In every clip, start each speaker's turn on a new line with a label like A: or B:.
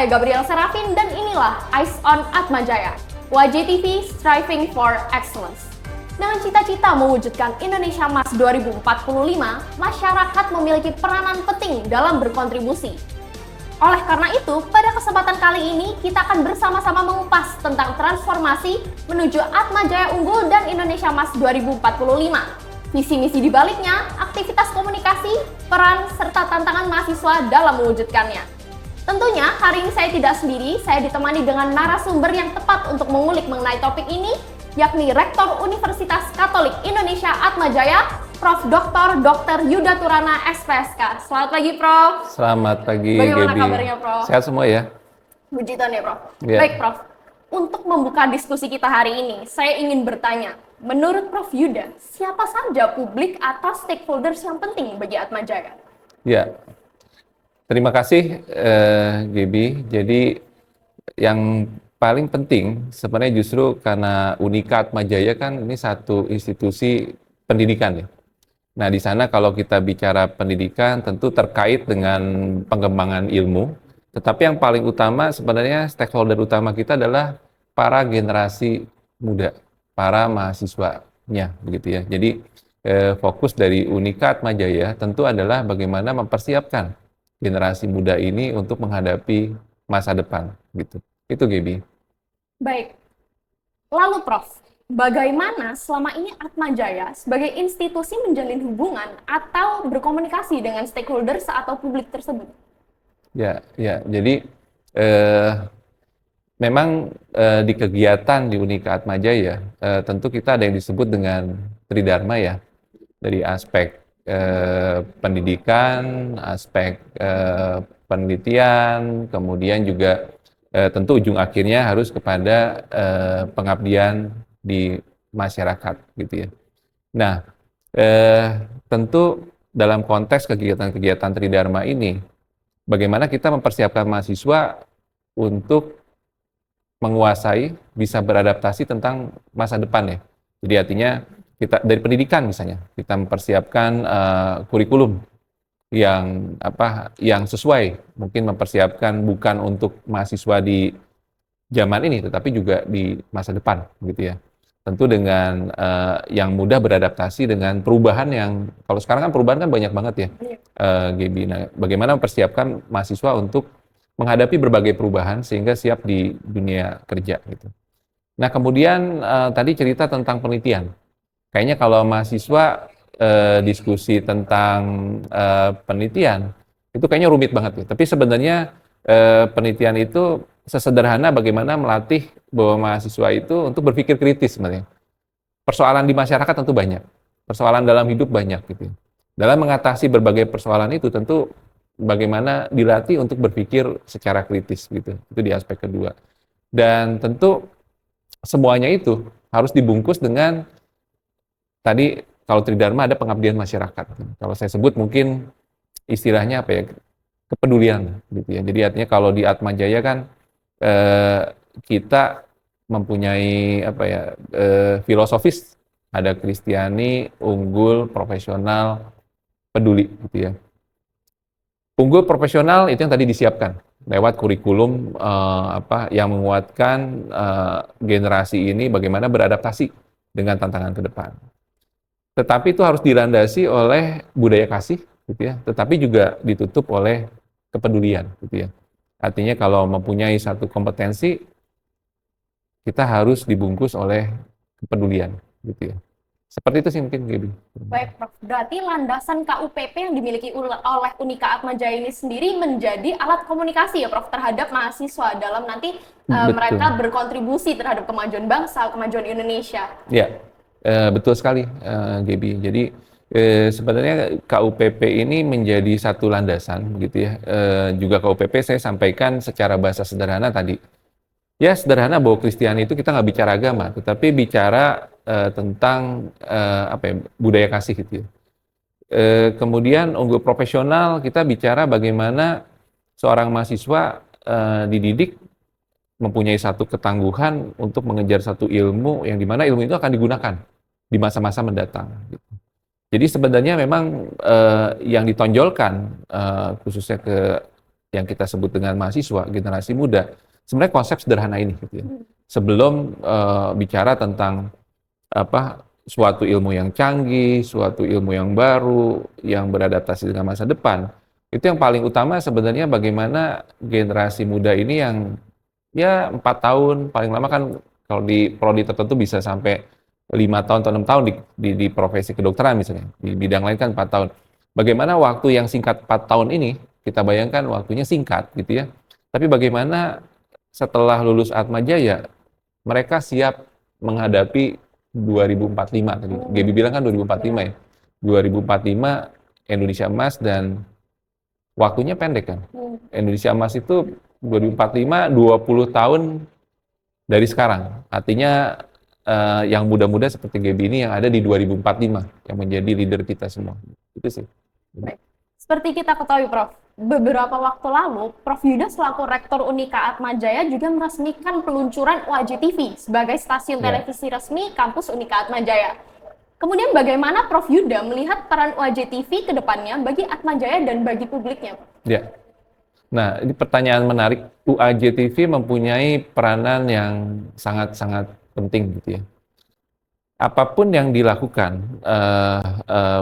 A: Saya Gabriel Serafin dan inilah Eyes on Atmajaya, YJTV Striving for Excellence. Dengan cita-cita mewujudkan Indonesia Emas 2045, masyarakat memiliki peranan penting dalam berkontribusi. Oleh karena itu, pada kesempatan kali ini kita akan bersama-sama mengupas tentang transformasi menuju Atmajaya Unggul dan Indonesia Emas 2045. Visi misi di baliknya, aktivitas komunikasi, peran, serta tantangan mahasiswa dalam mewujudkannya. Tentunya hari ini saya tidak sendiri, saya ditemani dengan narasumber yang tepat untuk mengulik mengenai topik ini, yakni Rektor Universitas Katolik Indonesia Atmajaya, Prof. Dr. Yuda Turana, SPSK. Selamat pagi, Prof.
B: Selamat pagi,
A: Bagaimana
B: Gaby?
A: kabarnya, Prof?
B: Sehat semua ya?
A: Puji Tuhan ya, Prof.
B: Ya.
A: Baik, Prof. Untuk membuka diskusi kita hari ini, saya ingin bertanya, menurut Prof. Yuda, siapa saja publik atau stakeholders yang penting bagi Atmajaya?
B: Ya, terima kasih, Gaby. Jadi yang paling penting sebenarnya justru karena Unika Atmajaya kan ini satu institusi pendidikan ya. Nah, di sana kalau kita bicara pendidikan tentu terkait dengan pengembangan ilmu, tetapi yang paling utama sebenarnya stakeholder utama kita adalah para generasi muda, para mahasiswanya, begitu ya. Jadi fokus dari Unika Atmajaya tentu adalah bagaimana mempersiapkan generasi muda ini untuk menghadapi masa depan, gitu. Itu, Gaby.
A: Baik. Lalu, Prof, bagaimana selama ini Atmajaya sebagai institusi menjalin hubungan atau berkomunikasi dengan stakeholders atau publik tersebut?
B: Ya. Jadi memang di kegiatan di Unika Atmajaya tentu kita ada yang disebut dengan Tridharma ya, dari aspek pendidikan, aspek penelitian, kemudian juga tentu ujung akhirnya harus kepada pengabdian di masyarakat, gitu ya. Nah, tentu dalam konteks kegiatan-kegiatan Tridharma ini, bagaimana kita mempersiapkan mahasiswa untuk menguasai, bisa beradaptasi tentang masa depan ya. Jadi artinya kita dari pendidikan misalnya, kita mempersiapkan kurikulum yang sesuai, mungkin mempersiapkan bukan untuk mahasiswa di zaman ini, tetapi juga di masa depan, gitu ya. Tentu dengan yang mudah beradaptasi dengan perubahan yang, kalau sekarang kan perubahan kan banyak banget ya, Gaby. Nah, bagaimana mempersiapkan mahasiswa untuk menghadapi berbagai perubahan sehingga siap di dunia kerja, gitu. Nah, kemudian tadi cerita tentang penelitian. Kayaknya kalau mahasiswa diskusi tentang penelitian itu kayaknya rumit banget ya. Tapi sebenarnya penelitian itu sesederhana bagaimana melatih bahwa mahasiswa itu untuk berpikir kritis sebenarnya. Persoalan di masyarakat tentu banyak, persoalan dalam hidup banyak gitu. Dalam mengatasi berbagai persoalan itu tentu bagaimana dilatih untuk berpikir secara kritis gitu. Itu di aspek kedua. Dan tentu semuanya itu harus dibungkus dengan tadi kalau Tridharma ada pengabdian masyarakat. Kalau saya sebut mungkin istilahnya apa ya, kepedulian gitu ya. Jadi artinya kalau di Atmajaya kan kita mempunyai apa ya, filosofis, ada Kristiani, unggul, profesional, peduli gitu ya. Unggul profesional itu yang tadi disiapkan lewat kurikulum yang menguatkan generasi ini bagaimana beradaptasi dengan tantangan ke depan. Tetapi itu harus dilandasi oleh budaya kasih, gitu ya. Tetapi juga ditutup oleh kepedulian, gitu ya. Artinya kalau mempunyai satu kompetensi, kita harus dibungkus oleh kepedulian, gitu ya. Seperti itu sih mungkin, Gaby.
A: Baik, Prof. Berarti landasan KUPP yang dimiliki oleh Unika Atmajaya ini sendiri menjadi alat komunikasi ya, Prof, terhadap mahasiswa dalam nanti mereka berkontribusi terhadap kemajuan bangsa, kemajuan Indonesia.
B: Ya. Betul sekali, Gaby. Jadi sebenarnya KUPP ini menjadi satu landasan, gitu ya. Juga KUPP saya sampaikan secara bahasa sederhana tadi. Ya sederhana bahwa Kristiani itu kita nggak bicara agama, tetapi bicara tentang budaya kasih, gitu ya. Kemudian unggul profesional kita bicara bagaimana seorang mahasiswa dididik mempunyai satu ketangguhan untuk mengejar satu ilmu yang dimana ilmu itu akan digunakan di masa-masa mendatang. Gitu. Jadi sebenarnya memang yang ditonjolkan khususnya ke yang kita sebut dengan mahasiswa, generasi muda, sebenarnya konsep sederhana ini gitu ya. Sebelum bicara tentang suatu ilmu yang canggih, suatu ilmu yang baru, yang beradaptasi dengan masa depan, itu yang paling utama sebenarnya bagaimana generasi muda ini yang ya 4 tahun, paling lama kan kalau di prodi tertentu bisa sampai 5 tahun atau 6 tahun di profesi kedokteran misalnya, di bidang lain kan 4 tahun. Bagaimana waktu yang singkat 4 tahun ini, kita bayangkan waktunya singkat gitu ya, tapi bagaimana setelah lulus Atmajaya, mereka siap menghadapi 2045 tadi. Gaby bilang kan 2045 ya. 2045 Indonesia Emas dan waktunya pendek kan. Indonesia Emas itu 2045 20 tahun dari sekarang. Artinya yang muda-muda seperti Gaby ini yang ada di 2045 yang menjadi leader kita semua. Itu sih.
A: Baik. Seperti kita ketahui Prof, beberapa waktu lalu Prof Yuda selaku Rektor Unika Atmajaya juga meresmikan peluncuran UAJ-TV sebagai stasiun televisi resmi kampus Unika Atmajaya. Kemudian bagaimana Prof Yuda melihat peran UAJ-TV ke depannya bagi Atmajaya dan bagi publiknya?
B: Ya. Nah, ini pertanyaan menarik. UAJ-TV mempunyai peranan yang sangat-sangat penting gitu ya. Apapun yang dilakukan,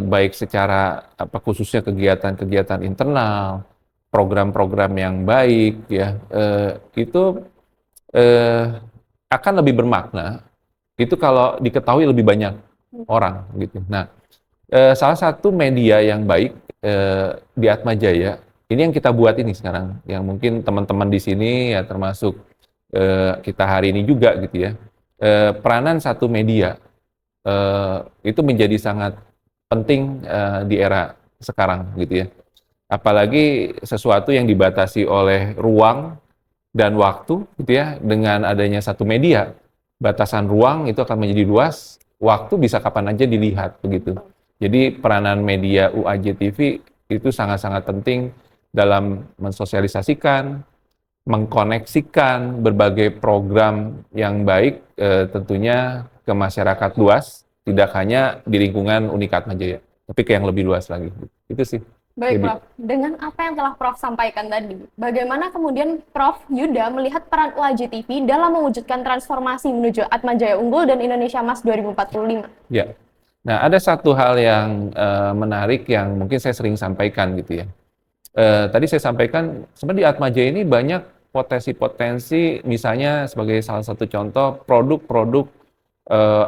B: baik secara khususnya kegiatan-kegiatan internal, program-program yang baik ya, itu akan lebih bermakna itu kalau diketahui lebih banyak orang gitu. Nah, salah satu media yang baik di Atmajaya ini yang kita buat ini sekarang, yang mungkin teman-teman di sini ya termasuk kita hari ini juga gitu ya, peranan satu media itu menjadi sangat penting di era sekarang gitu ya. Apalagi sesuatu yang dibatasi oleh ruang dan waktu gitu ya, dengan adanya satu media, batasan ruang itu akan menjadi luas, waktu bisa kapan aja dilihat begitu. Jadi peranan media UAJ-TV itu sangat-sangat penting dalam mensosialisasikan, mengkoneksikan berbagai program yang baik tentunya ke masyarakat luas, tidak hanya di lingkungan Unika Atmajaya, tapi ke yang lebih luas lagi. Itu sih.
A: Baik, Prof. Dengan apa yang telah Prof sampaikan tadi, bagaimana kemudian Prof Yuda melihat peran UAJ-TV dalam mewujudkan transformasi menuju Atmajaya Unggul dan Indonesia Emas 2045?
B: Ya. Nah, ada satu hal yang menarik yang mungkin saya sering sampaikan gitu ya. Tadi saya sampaikan, sebenarnya di Atmajaya ini banyak potensi-potensi, misalnya sebagai salah satu contoh, produk-produk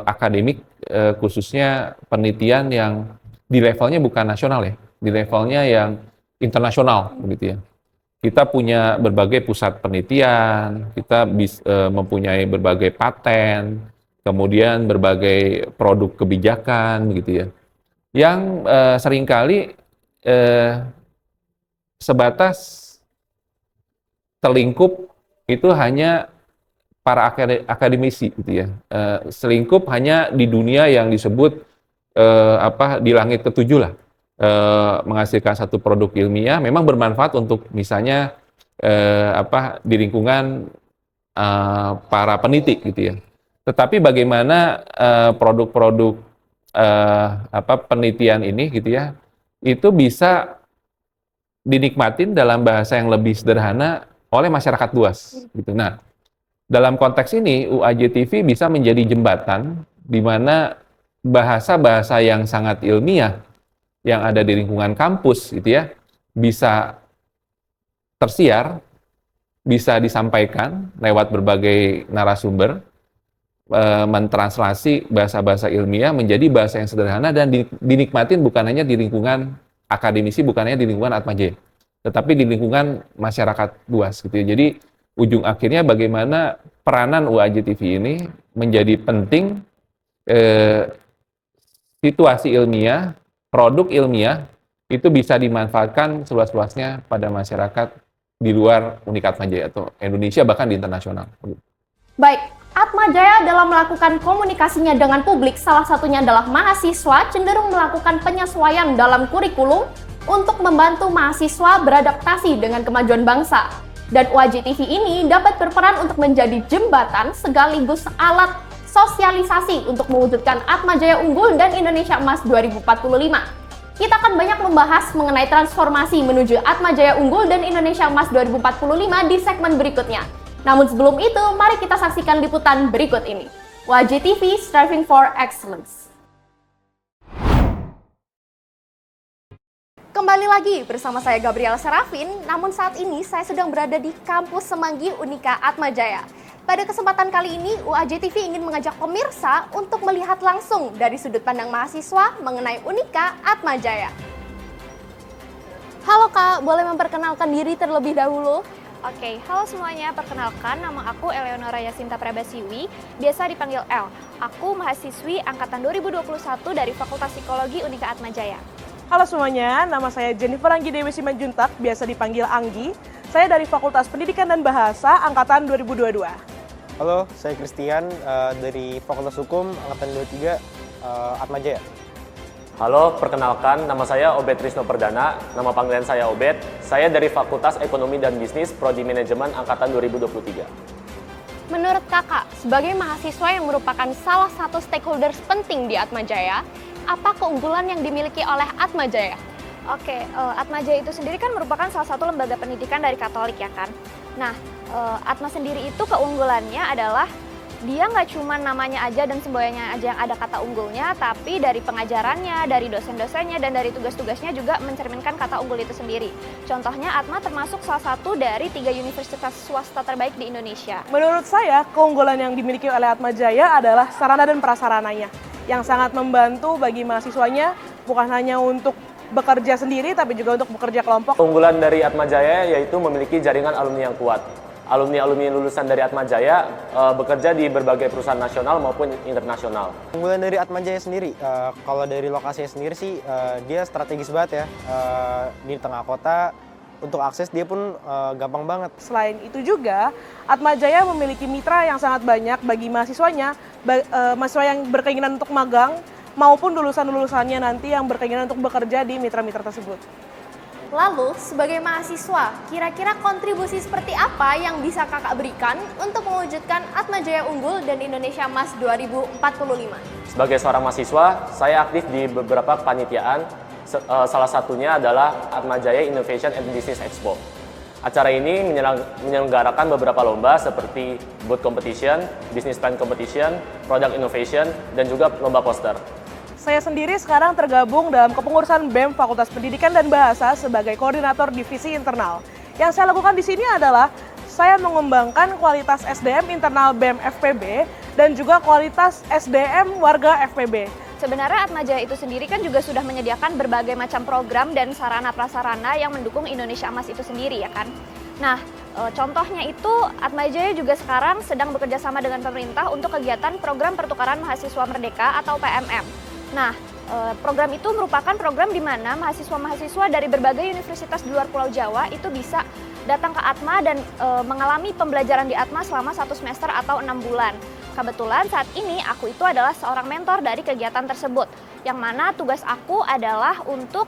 B: akademik, khususnya penelitian yang di levelnya bukan nasional ya, di levelnya yang internasional begitu ya. Kita punya berbagai pusat penelitian, kita mempunyai berbagai paten, kemudian berbagai produk kebijakan begitu ya, yang seringkali sebatas terlingkup itu hanya para akademisi gitu ya, selingkup hanya di dunia yang disebut di langit ketujuh lah, menghasilkan satu produk ilmiah memang bermanfaat untuk misalnya di lingkungan para peneliti gitu ya. Tetapi bagaimana produk-produk penelitian ini gitu ya, itu bisa dinikmatin dalam bahasa yang lebih sederhana oleh masyarakat luas gitu. Nah, dalam konteks ini, UAJ-TV bisa menjadi jembatan di mana bahasa-bahasa yang sangat ilmiah yang ada di lingkungan kampus gitu ya, bisa tersiar, bisa disampaikan lewat berbagai narasumber, mentranslasi bahasa-bahasa ilmiah menjadi bahasa yang sederhana dan dinikmatin bukan hanya di lingkungan akademisi, bukan hanya di lingkungan Atmajaya, tetapi di lingkungan masyarakat luas gitu ya. Jadi ujung akhirnya bagaimana peranan UAJ-TV ini menjadi penting, situasi ilmiah, produk ilmiah itu bisa dimanfaatkan seluas-luasnya pada masyarakat di luar Unika Atmajaya atau Indonesia bahkan di internasional.
A: Baik, Atmajaya dalam melakukan komunikasinya dengan publik salah satunya adalah mahasiswa cenderung melakukan penyesuaian dalam kurikulum untuk membantu mahasiswa beradaptasi dengan kemajuan bangsa. Dan UAJ-TV ini dapat berperan untuk menjadi jembatan sekaligus alat sosialisasi untuk mewujudkan Atmajaya Unggul dan Indonesia Emas 2045. Kita akan banyak membahas mengenai transformasi menuju Atmajaya Unggul dan Indonesia Emas 2045 di segmen berikutnya. Namun sebelum itu, mari kita saksikan liputan berikut ini. WJTV Striving for Excellence. Kembali lagi bersama saya Gabriel Serafin, namun saat ini saya sedang berada di kampus Semanggi Unika Atmajaya. Pada kesempatan kali ini, WJTV ingin mengajak pemirsa untuk melihat langsung dari sudut pandang mahasiswa mengenai Unika Atmajaya. Halo Kak, boleh memperkenalkan diri terlebih dahulu?
C: Oke, halo semuanya, perkenalkan nama aku Eleonora Yasinta Prabasiwi, biasa dipanggil El. Aku mahasiswi angkatan 2021 dari Fakultas Psikologi Unika Atmajaya.
D: Halo semuanya, nama saya Jennifer Anggi Dewi Simanjuntak, biasa dipanggil Anggi. Saya dari Fakultas Pendidikan dan Bahasa angkatan 2022.
E: Halo, saya Christian dari Fakultas Hukum angkatan 23 Atmajaya.
F: Halo, perkenalkan nama saya Obed Trisno Perdana, nama panggilan saya Obed. Saya dari Fakultas Ekonomi dan Bisnis Prodi Manajemen angkatan 2023.
A: Menurut Kakak, sebagai mahasiswa yang merupakan salah satu stakeholders penting di Atmajaya, apa keunggulan yang dimiliki oleh Atmajaya?
C: Oke, Atmajaya itu sendiri kan merupakan salah satu lembaga pendidikan dari Katolik ya kan. Nah, Atma sendiri itu keunggulannya adalah dia nggak cuma namanya aja dan semboyannya aja yang ada kata unggulnya, tapi dari pengajarannya, dari dosen-dosennya, dan dari tugas-tugasnya juga mencerminkan kata unggul itu sendiri. Contohnya Atma termasuk salah satu dari 3 universitas swasta terbaik di Indonesia.
D: Menurut saya, keunggulan yang dimiliki oleh Atmajaya adalah sarana dan prasarananya, yang sangat membantu bagi mahasiswanya, bukan hanya untuk bekerja sendiri, tapi juga untuk bekerja kelompok.
F: Keunggulan dari Atmajaya yaitu memiliki jaringan alumni yang kuat. Alumni-alumni lulusan dari Atmajaya bekerja di berbagai perusahaan nasional maupun internasional.
E: Keunggulan dari Atmajaya sendiri, kalau dari lokasinya sendiri sih dia strategis banget ya, di tengah kota. Untuk akses dia pun gampang banget.
D: Selain itu juga, Atmajaya memiliki mitra yang sangat banyak bagi mahasiswanya, mahasiswa yang berkeinginan untuk magang, maupun lulusan-lulusannya nanti yang berkeinginan untuk bekerja di mitra-mitra tersebut.
A: Lalu, sebagai mahasiswa, kira-kira kontribusi seperti apa yang bisa Kakak berikan untuk mewujudkan Atmajaya Unggul dan Indonesia Emas 2045?
F: Sebagai seorang mahasiswa, saya aktif di beberapa kepanitiaan. Salah satunya adalah Atmajaya Innovation and Business Expo. Acara ini menyelenggarakan beberapa lomba seperti booth competition, business plan competition, product innovation, dan juga lomba poster.
D: Saya sendiri sekarang tergabung dalam kepengurusan BEM Fakultas Pendidikan dan Bahasa sebagai koordinator divisi internal. Yang saya lakukan di sini adalah saya mengembangkan kualitas SDM internal BEM FPB dan juga kualitas SDM warga FPB.
C: Sebenarnya Atmajaya itu sendiri kan juga sudah menyediakan berbagai macam program dan sarana-prasarana yang mendukung Indonesia Emas itu sendiri ya kan. Nah, contohnya itu Atmajaya juga sekarang sedang bekerja sama dengan pemerintah untuk kegiatan program pertukaran mahasiswa merdeka atau PMM. Nah, program itu merupakan program di mana mahasiswa-mahasiswa dari berbagai universitas di luar Pulau Jawa itu bisa datang ke Atma dan mengalami pembelajaran di Atma selama 1 semester atau 6 bulan. Kebetulan saat ini aku itu adalah seorang mentor dari kegiatan tersebut, yang mana tugas aku adalah untuk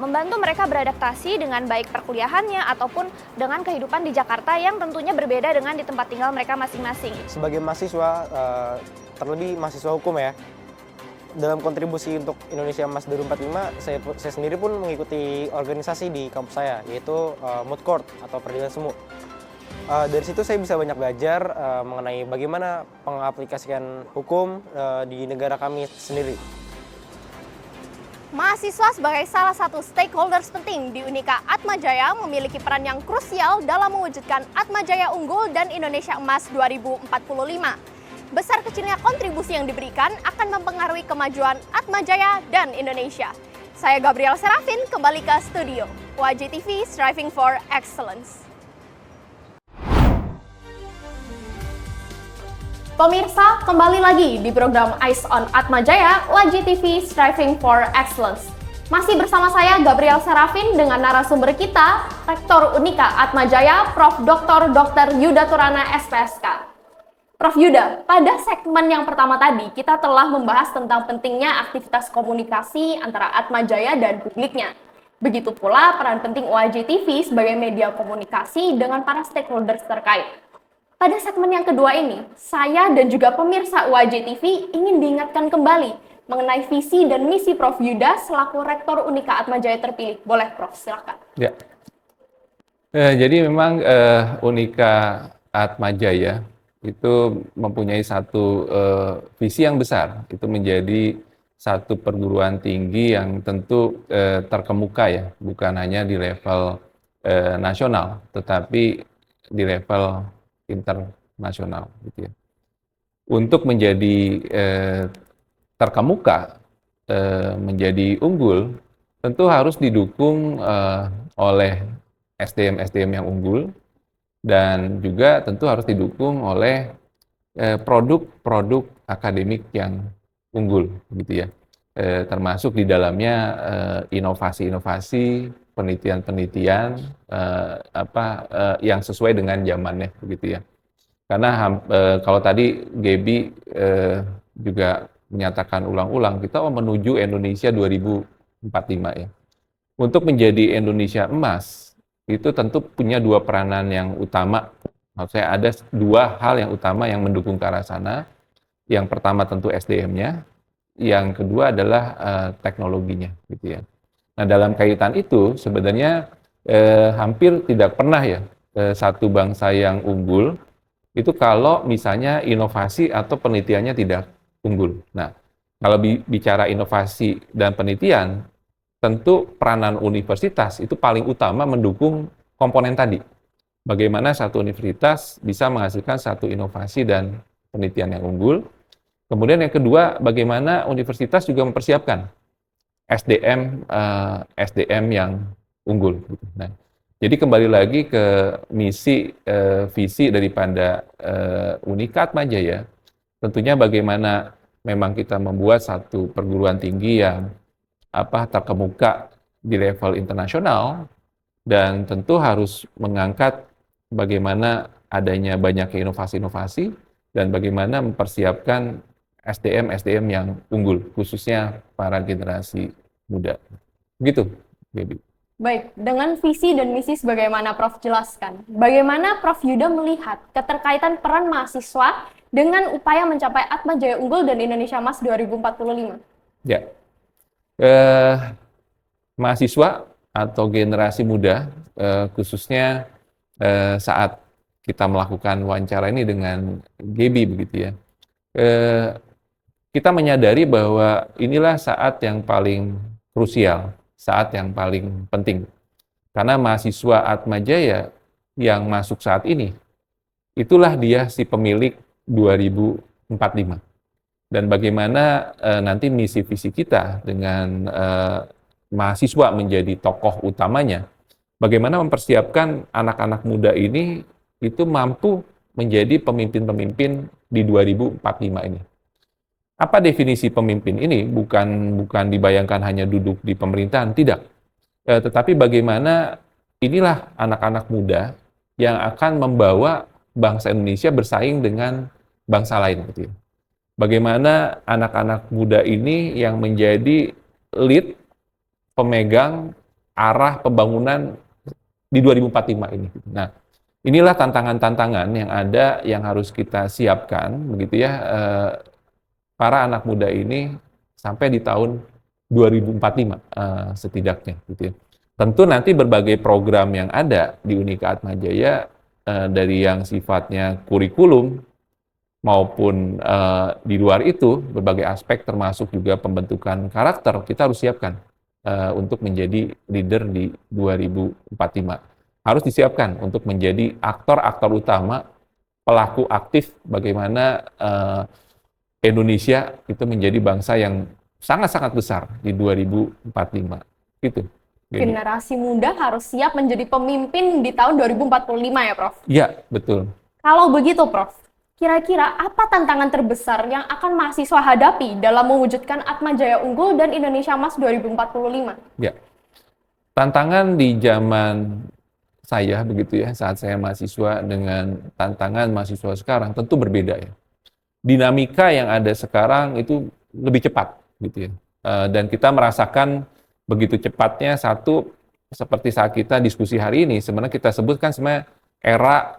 C: membantu mereka beradaptasi dengan baik perkuliahannya ataupun dengan kehidupan di Jakarta yang tentunya berbeda dengan di tempat tinggal mereka masing-masing.
E: Sebagai mahasiswa, terlebih mahasiswa hukum ya, dalam kontribusi untuk Indonesia Emas 2045, saya sendiri pun mengikuti organisasi di kampus saya, yaitu Moot Court atau Peradilan Semu. Dari situ saya bisa banyak belajar mengenai bagaimana pengaplikasikan hukum di negara kami sendiri.
A: Mahasiswa sebagai salah satu stakeholders penting di Unika Atmajaya memiliki peran yang krusial dalam mewujudkan Atmajaya Unggul dan Indonesia Emas 2045. Besar kecilnya kontribusi yang diberikan akan mempengaruhi kemajuan Atmajaya dan Indonesia. Saya Gabriel Serafin, kembali ke studio. WJTV Striving for Excellence. Pemirsa, kembali lagi di program Eyes on Atmajaya, WJTV Striving for Excellence. Masih bersama saya Gabriel Serafin dengan narasumber kita, Rektor Unika Atmajaya, Prof. Dr. Yuda Turana, SPSK. Prof. Yuda, pada segmen yang pertama tadi kita telah membahas tentang pentingnya aktivitas komunikasi antara Atmajaya dan publiknya. Begitu pula peran penting WJTV sebagai media komunikasi dengan para stakeholders terkait. Pada segmen yang kedua ini, saya dan juga pemirsa WJTV ingin diingatkan kembali mengenai visi dan misi Prof. Yuda selaku Rektor Unika Atmajaya terpilih. Boleh Prof, silakan.
B: Ya. Jadi memang Unika Atmajaya itu mempunyai satu visi yang besar, itu menjadi satu perguruan tinggi yang tentu terkemuka ya, bukan hanya di level nasional, tetapi di level internasional gitu ya. Untuk menjadi terkemuka, menjadi unggul, tentu harus didukung oleh SDM-SDM yang unggul, dan juga tentu harus didukung oleh produk-produk akademik yang unggul, gitu ya. Termasuk di dalamnya inovasi-inovasi, penelitian-penelitian yang sesuai dengan zamannya, begitu ya. Karena kalau tadi Gaby juga menyatakan ulang-ulang, kita menuju Indonesia 2045 ya. Untuk menjadi Indonesia emas, itu tentu punya dua peranan yang utama. Maksud saya ada dua hal yang utama yang mendukung ke arah sana. Yang pertama tentu SDM-nya, yang kedua adalah teknologinya, gitu ya. Nah, dalam kaitan itu sebenarnya hampir tidak pernah ya satu bangsa yang unggul itu kalau misalnya inovasi atau penelitiannya tidak unggul. Nah, kalau bicara inovasi dan penelitian, tentu peranan universitas itu paling utama mendukung komponen tadi. Bagaimana satu universitas bisa menghasilkan satu inovasi dan penelitian yang unggul. Kemudian yang kedua, bagaimana universitas juga mempersiapkan SDM yang unggul. Nah, jadi kembali lagi ke misi visi daripada Unika Atmajaya, tentunya bagaimana memang kita membuat satu perguruan tinggi yang terkemuka di level internasional, dan tentu harus mengangkat bagaimana adanya banyak inovasi-inovasi dan bagaimana mempersiapkan SDM yang unggul, khususnya para generasi muda. Begitu, Gaby.
A: Baik, dengan visi dan misi sebagaimana Prof jelaskan, bagaimana Prof Yuda melihat keterkaitan peran mahasiswa dengan upaya mencapai Atmajaya unggul dan Indonesia Emas 2045?
B: Ya. Mahasiswa atau generasi muda, khususnya saat kita melakukan wawancara ini dengan Gaby begitu ya, kita menyadari bahwa inilah saat yang paling krusial, saat yang paling penting. Karena mahasiswa Atmajaya yang masuk saat ini, itulah dia si pemilik 2045. Dan bagaimana nanti misi visi kita dengan mahasiswa menjadi tokoh utamanya, bagaimana mempersiapkan anak-anak muda ini itu mampu menjadi pemimpin-pemimpin di 2045 ini. Apa definisi pemimpin ini? Bukan dibayangkan hanya duduk di pemerintahan, tidak. Tetapi bagaimana inilah anak-anak muda yang akan membawa bangsa Indonesia bersaing dengan bangsa lain, gitu ya. Bagaimana anak-anak muda ini yang menjadi lead pemegang arah pembangunan di 2045 ini. Nah, inilah tantangan-tantangan yang ada yang harus kita siapkan, begitu ya, para anak muda ini sampai di tahun 2045 setidaknya, gitu ya. Tentu nanti berbagai program yang ada di Unika Atmajaya dari yang sifatnya kurikulum maupun di luar itu, berbagai aspek termasuk juga pembentukan karakter, kita harus siapkan untuk menjadi leader di 2045. Harus disiapkan untuk menjadi aktor-aktor utama, pelaku aktif bagaimana Indonesia itu menjadi bangsa yang sangat-sangat besar di 2045. Gitu.
A: Generasi muda harus siap menjadi pemimpin di tahun 2045 ya, Prof?
B: Iya, betul.
A: Kalau begitu, Prof, kira-kira apa tantangan terbesar yang akan mahasiswa hadapi dalam mewujudkan Atmajaya unggul dan Indonesia Emas 2045?
B: Ya, tantangan di zaman saya begitu ya, saat saya mahasiswa dengan tantangan mahasiswa sekarang tentu berbeda ya. Dinamika yang ada sekarang itu lebih cepat gitu ya. Dan kita merasakan begitu cepatnya satu seperti saat kita diskusi hari ini, sebenarnya kita sebutkan sebenarnya era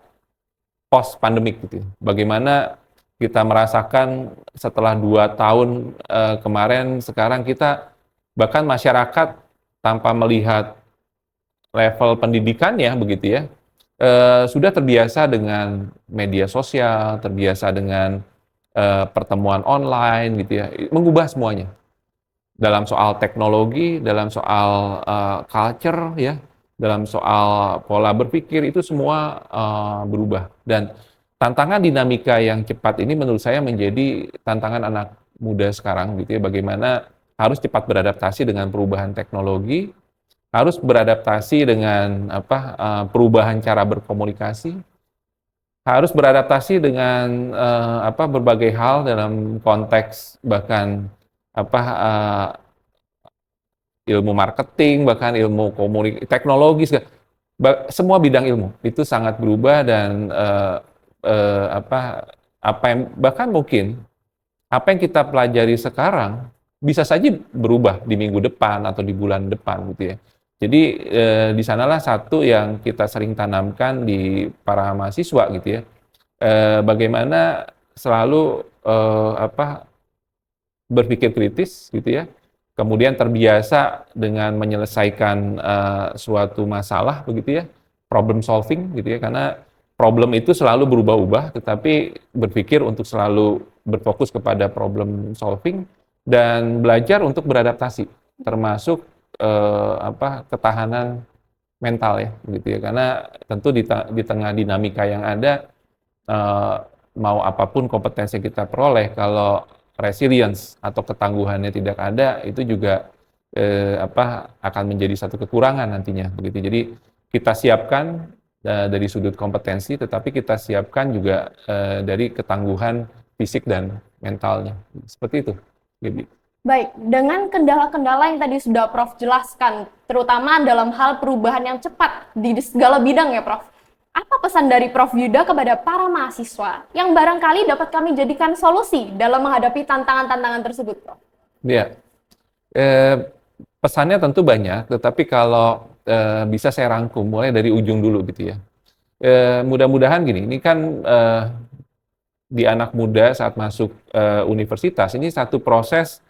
B: post pandemik gitu. Bagaimana kita merasakan setelah 2 tahun kemarin, sekarang kita bahkan masyarakat tanpa melihat level pendidikannya begitu ya, sudah terbiasa dengan media sosial, terbiasa dengan pertemuan online gitu ya, mengubah semuanya. Dalam soal teknologi, dalam soal culture ya, dalam soal pola berpikir itu semua berubah. Dan tantangan dinamika yang cepat ini menurut saya menjadi tantangan anak muda sekarang gitu ya, bagaimana harus cepat beradaptasi dengan perubahan teknologi, harus beradaptasi dengan perubahan cara berkomunikasi, harus beradaptasi dengan berbagai hal dalam konteks bahkan ilmu marketing, bahkan ilmu komunikasi, teknologi, semua bidang ilmu itu sangat berubah. Dan apa yang bahkan mungkin apa yang kita pelajari sekarang bisa saja berubah di minggu depan atau di bulan depan gitu ya. Jadi di sanalah satu yang kita sering tanamkan di para mahasiswa gitu ya. Bagaimana selalu berpikir kritis gitu ya. Kemudian terbiasa dengan menyelesaikan suatu masalah begitu ya. Problem solving gitu ya, karena problem itu selalu berubah-ubah, tetapi berpikir untuk selalu berfokus kepada problem solving dan belajar untuk beradaptasi, termasuk ketahanan mental ya, gitu ya. Karena tentu di tengah dinamika yang ada, mau apapun kompetensi yang kita peroleh, kalau resilience atau ketangguhannya tidak ada, itu juga akan menjadi satu kekurangan nantinya, begitu. Jadi kita siapkan dari sudut kompetensi, tetapi kita siapkan juga dari ketangguhan fisik dan mentalnya. Seperti itu, Gaby.
A: Baik, dengan kendala-kendala yang tadi sudah Prof jelaskan, terutama dalam hal perubahan yang cepat di segala bidang ya Prof. Apa pesan dari Prof Yuda kepada para mahasiswa yang barangkali dapat kami jadikan solusi dalam menghadapi tantangan-tantangan tersebut, Prof?
B: Ya, pesannya tentu banyak, tetapi kalau bisa saya rangkum mulai dari ujung dulu gitu ya. Mudah-mudahan gini, ini kan di anak muda saat masuk universitas, ini satu proses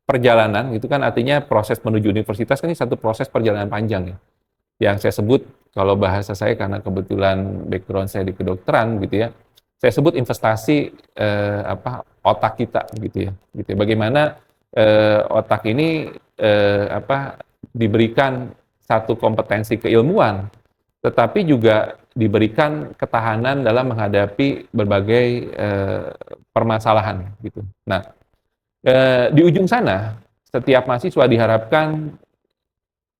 B: perjalanan gitu kan, artinya proses menuju universitas kan ini satu proses perjalanan panjang ya. Yang saya sebut, kalau bahasa saya karena kebetulan background saya di kedokteran gitu ya, saya sebut investasi otak kita gitu ya. Gitu. Bagaimana otak ini diberikan satu kompetensi keilmuan, tetapi juga diberikan ketahanan dalam menghadapi berbagai permasalahan gitu. Nah, di ujung sana, setiap mahasiswa diharapkan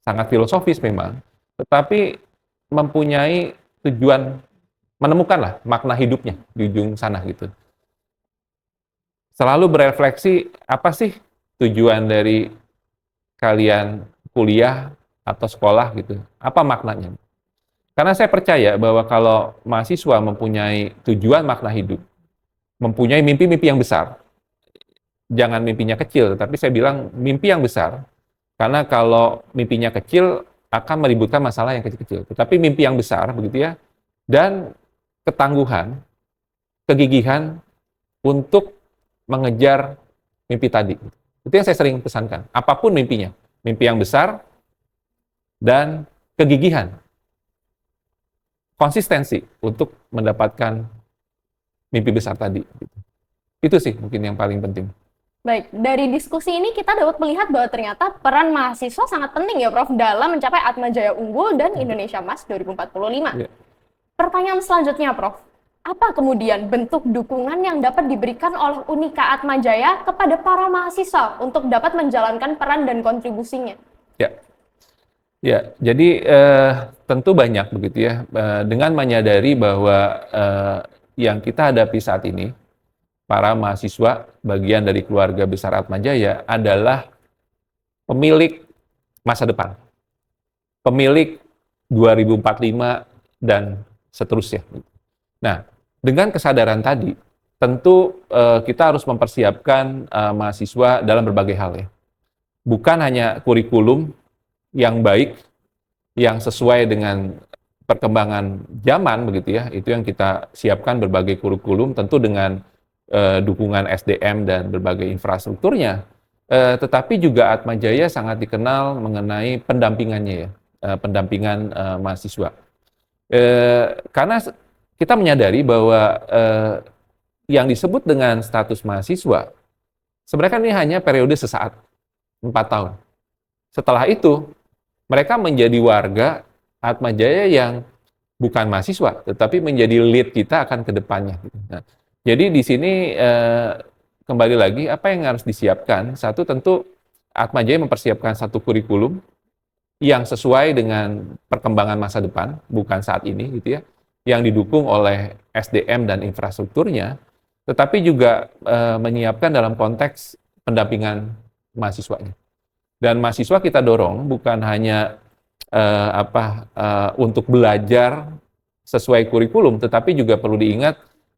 B: sangat filosofis memang, tetapi mempunyai tujuan, menemukanlah makna hidupnya di ujung sana gitu. Selalu berefleksi, apa sih tujuan dari kalian kuliah atau sekolah gitu, apa maknanya? Karena saya percaya bahwa kalau mahasiswa mempunyai tujuan makna hidup, mempunyai mimpi-mimpi yang besar, jangan mimpinya kecil, tapi saya bilang mimpi yang besar, karena kalau mimpinya kecil akan meributkan masalah yang kecil-kecil. Tetapi mimpi yang besar, begitu ya, dan ketangguhan, kegigihan untuk mengejar mimpi tadi. Itu yang saya sering pesankan. Apapun mimpinya, mimpi yang besar dan kegigihan, konsistensi untuk mendapatkan mimpi besar tadi. Itu sih mungkin yang paling penting.
A: Baik, dari diskusi ini kita dapat melihat bahwa ternyata peran mahasiswa sangat penting ya Prof dalam mencapai Atmajaya Unggul dan Indonesia Emas 2045.
B: Ya.
A: Pertanyaan selanjutnya Prof, apa kemudian bentuk dukungan yang dapat diberikan oleh Unika Atmajaya kepada para mahasiswa untuk dapat menjalankan peran dan kontribusinya?
B: Ya, jadi tentu banyak begitu ya, dengan menyadari bahwa yang kita hadapi saat ini, para mahasiswa bagian dari keluarga besar Atmajaya adalah pemilik masa depan, pemilik 2045 dan seterusnya. Nah, dengan kesadaran tadi, tentu kita harus mempersiapkan mahasiswa dalam berbagai hal ya. Bukan hanya kurikulum yang baik, yang sesuai dengan perkembangan zaman begitu ya, itu yang kita siapkan berbagai kurikulum, tentu dengan dukungan SDM dan berbagai infrastrukturnya. Tetapi juga Atmajaya sangat dikenal mengenai pendampingannya ya, pendampingan mahasiswa. Karena kita menyadari bahwa yang disebut dengan status mahasiswa sebenarnya kan ini hanya periode sesaat, 4 tahun. Setelah itu mereka menjadi warga Atmajaya yang bukan mahasiswa, tetapi menjadi lead kita akan ke depannya. Nah, jadi di sini kembali lagi apa yang harus disiapkan? Satu, tentu Atmajaya mempersiapkan satu kurikulum yang sesuai dengan perkembangan masa depan, bukan saat ini gitu ya, yang didukung oleh SDM dan infrastrukturnya, tetapi juga menyiapkan dalam konteks pendampingan mahasiswanya. Dan mahasiswa kita dorong bukan hanya untuk belajar sesuai kurikulum, tetapi juga perlu diingat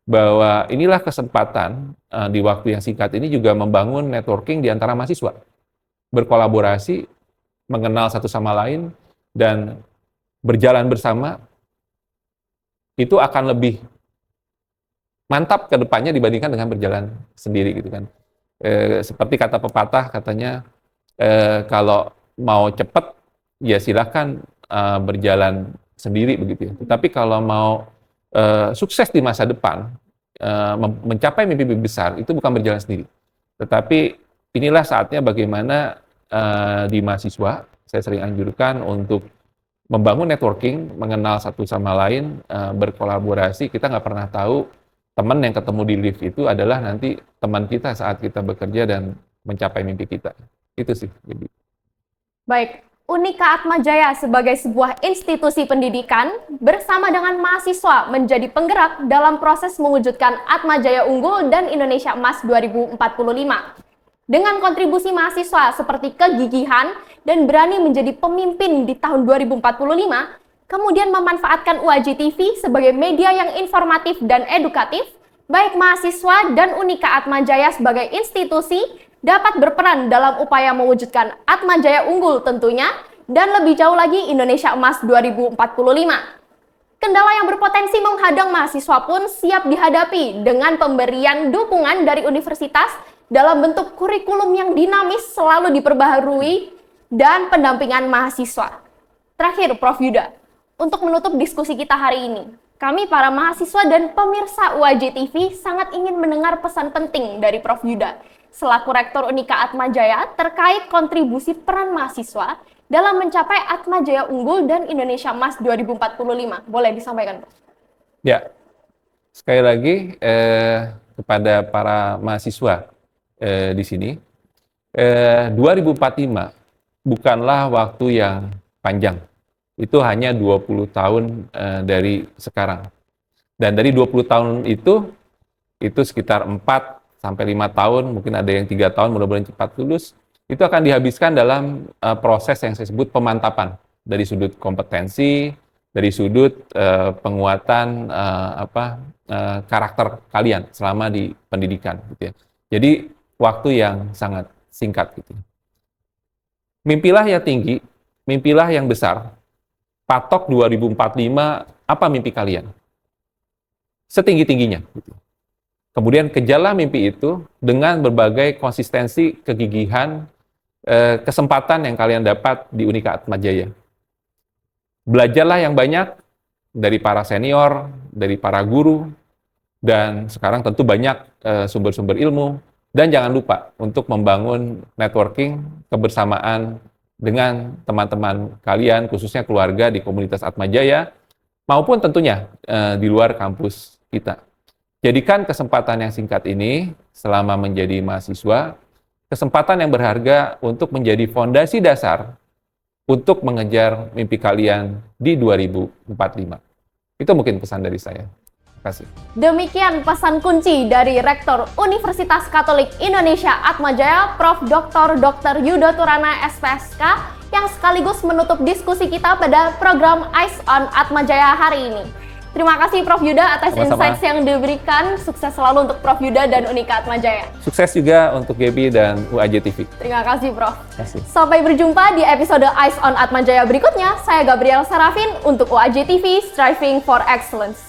B: bahwa inilah kesempatan di waktu yang singkat ini juga membangun networking di antara mahasiswa, berkolaborasi, mengenal satu sama lain, dan berjalan bersama, itu akan lebih mantap ke depannya dibandingkan dengan berjalan sendiri gitu kan. Seperti kata pepatah katanya, kalau mau cepat ya silahkan berjalan sendiri begitu ya. Tetapi kalau mau sukses di masa depan, mencapai mimpi besar, itu bukan berjalan sendiri. Tetapi inilah saatnya bagaimana di mahasiswa, saya sering anjurkan untuk membangun networking, mengenal satu sama lain, berkolaborasi. Kita nggak pernah tahu teman yang ketemu di lift itu adalah nanti teman kita saat kita bekerja dan mencapai mimpi kita. Itu sih.
A: Baik, Unika Atmajaya sebagai sebuah institusi pendidikan bersama dengan mahasiswa menjadi penggerak dalam proses mewujudkan Atmajaya Unggul dan Indonesia Emas 2045. Dengan kontribusi mahasiswa seperti kegigihan dan berani menjadi pemimpin di tahun 2045, kemudian memanfaatkan UAJ TV sebagai media yang informatif dan edukatif, baik mahasiswa dan Unika Atmajaya sebagai institusi dapat berperan dalam upaya mewujudkan Atmajaya Unggul tentunya, dan lebih jauh lagi Indonesia Emas 2045. Kendala yang berpotensi menghadang mahasiswa pun siap dihadapi dengan pemberian dukungan dari universitas dalam bentuk kurikulum yang dinamis selalu diperbaharui dan pendampingan mahasiswa. Terakhir, Prof. Yuda, untuk menutup diskusi kita hari ini, kami para mahasiswa dan pemirsa UAJ TV sangat ingin mendengar pesan penting dari Prof. Yuda selaku Rektor Unika Atmajaya terkait kontribusi peran mahasiswa dalam mencapai Atmajaya Unggul dan Indonesia Emas 2045. Boleh disampaikan, Prof?
B: Ya, sekali lagi kepada para mahasiswa di sini, 2045 bukanlah waktu yang panjang. Itu hanya 20 tahun dari sekarang. Dan dari 20 tahun itu sekitar 4 sampai 5 tahun, mungkin ada yang 3 tahun, mudah-mudahan cepat lulus, itu akan dihabiskan dalam proses yang saya sebut pemantapan dari sudut kompetensi, dari sudut penguatan karakter kalian selama di pendidikan gitu ya. Jadi waktu yang sangat singkat gitu. Mimpilah yang tinggi, mimpilah yang besar. Patok 2045, apa mimpi kalian? Setinggi-tingginya gitu. Kemudian kejarlah mimpi itu dengan berbagai konsistensi, kegigihan, kesempatan yang kalian dapat di Unika Atmajaya. Belajarlah yang banyak dari para senior, dari para guru, dan sekarang tentu banyak sumber-sumber ilmu. Dan jangan lupa untuk membangun networking, kebersamaan dengan teman-teman kalian, khususnya keluarga di komunitas Atmajaya, maupun tentunya di luar kampus kita. Jadikan kesempatan yang singkat ini selama menjadi mahasiswa, kesempatan yang berharga untuk menjadi fondasi dasar untuk mengejar mimpi kalian di 2045. Itu mungkin pesan dari saya. Terima kasih.
A: Demikian pesan kunci dari Rektor Universitas Katolik Indonesia Atmajaya, Prof. Dr. Yuda Turana, SPSK, yang sekaligus menutup diskusi kita pada program Eyes on Atmajaya hari ini. Terima kasih Prof. Yuda atas
B: Sama-sama.
A: insights yang diberikan. Sukses selalu untuk Prof. Yuda dan Unika Atmajaya.
B: Sukses juga untuk Gaby dan UAJ TV.
A: Terima kasih Prof.
B: Terima kasih.
A: Sampai berjumpa di episode Eyes on Atmajaya berikutnya. Saya Gabriel Sarafin untuk UAJ TV Striving for Excellence.